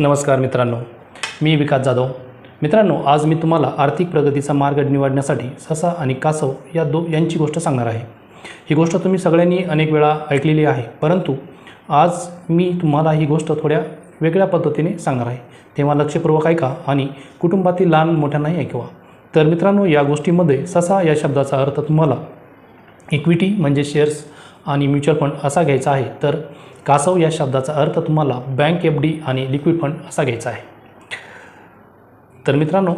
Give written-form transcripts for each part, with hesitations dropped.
नमस्कार मित्रांनो, मी विकास जाधव। मित्रांनो, आज मी तुम्हाला आर्थिक प्रगतीचा मार्ग निवडण्यासाठी ससा आणि कासव यांची गोष्ट सांगणार आहे। ही गोष्ट तुम्ही सगळ्यांनी अनेक वेळा ऐकलेली आहे, परंतु आज मी तुम्हाला ही गोष्ट थोड्या वेगळ्या पद्धतीने सांगणार आहे। तेव्हा लक्षपूर्वक ऐका आणि कुटुंबातील लहान मोठ्यांनाही ऐकवा। तर मित्रांनो, या गोष्टीमध्ये ससा या शब्दाचा अर्थ तुम्हाला इक्विटी म्हणजे शेअर्स आणि म्युच्युअल फंड असा घ्यायचा आहे, तर कासव या शब्दाचा अर्थ तुम्हाला बँक एफडी आणि लिक्विड फंड असा घ्यायचा आहे। तर मित्रांनो,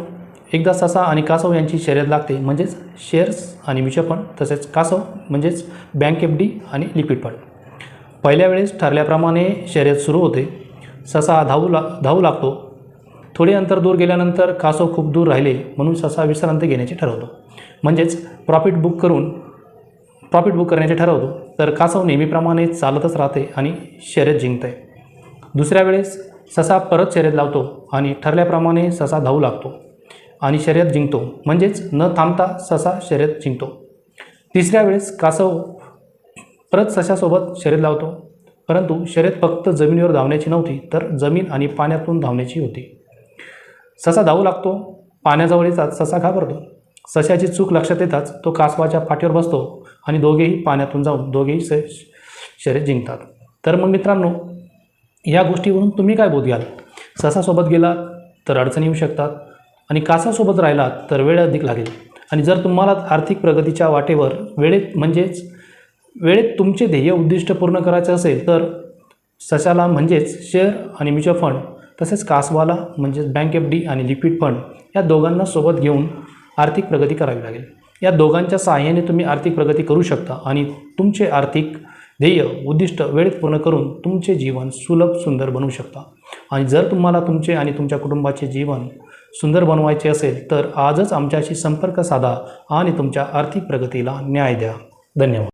एकदा ससा आणि कासव यांची शर्यत लागते, म्हणजेच शेअर्स आणि म्युच्युअल फंड, तसेच कासव म्हणजेच बँक एफडी आणि लिक्विड फंड। पहिल्या वेळेस ठरल्याप्रमाणे शर्यत सुरू होते। ससा धावू लागतो। थोडे अंतर दूर गेल्यानंतर कासव खूप दूर राहिले, म्हणून ससा विश्रांती घेण्याचे ठरवतो, म्हणजेच प्रॉफिट बुक करण्याचे ठरवतो। तर कासव नेहमीप्रमाणे चालतच राहते आणि शर्यत जिंकते। दुसऱ्या वेळेस ससा परत शर्यत लावतो आणि ठरल्याप्रमाणे ससा धावू लागतो आणि शर्यत जिंकतो, म्हणजेच न थांबता ससा शर्यत जिंकतो। तिसऱ्या वेळेस कासव परत सशासोबत शर्यत लावतो, परंतु शर्यत फक्त जमिनीवर धावण्याची नव्हती, तर जमीन आणि पाण्यातून धावण्याची होती। ससा धावू लागतो, पाण्याजवळ येताच ससा घाबरतो। सशाची चूक लक्षात येताच तो कासवाच्या पाठीवर बसतो आणि दोघेही पाण्यातून जाऊन दोघेही शर्यत जिंकतात। तर मग मित्रांनो, या गोष्टीवरून तुम्ही काय बोध घ्याल? ससासोबत गेलात तर अडचणी येऊ शकतात आणि कासवासोबत राहिलात तर वेळ अधिक लागेल। आणि जर तुम्हाला आर्थिक प्रगतीच्या वाटेवर वेळेत तुमचे ध्येय उद्दिष्ट पूर्ण करायचे असेल, तर सशाला म्हणजेच शेअर आणि म्युच्युअल फंड, तसेच कासवाला म्हणजेच बँक एफडी आणि लिक्विड फंड, या दोघांना सोबत घेऊन आर्थिक प्रगती करावी लागेल। या दोघांच्या सहाय्याने तुम्ही आर्थिक प्रगती करू शकता आणि तुमचे आर्थिक ध्येय उद्दिष्ट वेळेत पूर्ण करून तुमचे जीवन सुलभ सुंदर बनवू शकता। आणि जर तुम्हाला तुमचे आणि तुमच्या कुटुंबाचे जीवन सुंदर बनवायचे असेल, तर आजच आमच्याशी संपर्क साधा आणि तुमच्या आर्थिक प्रगतीला न्याय द्या। धन्यवाद।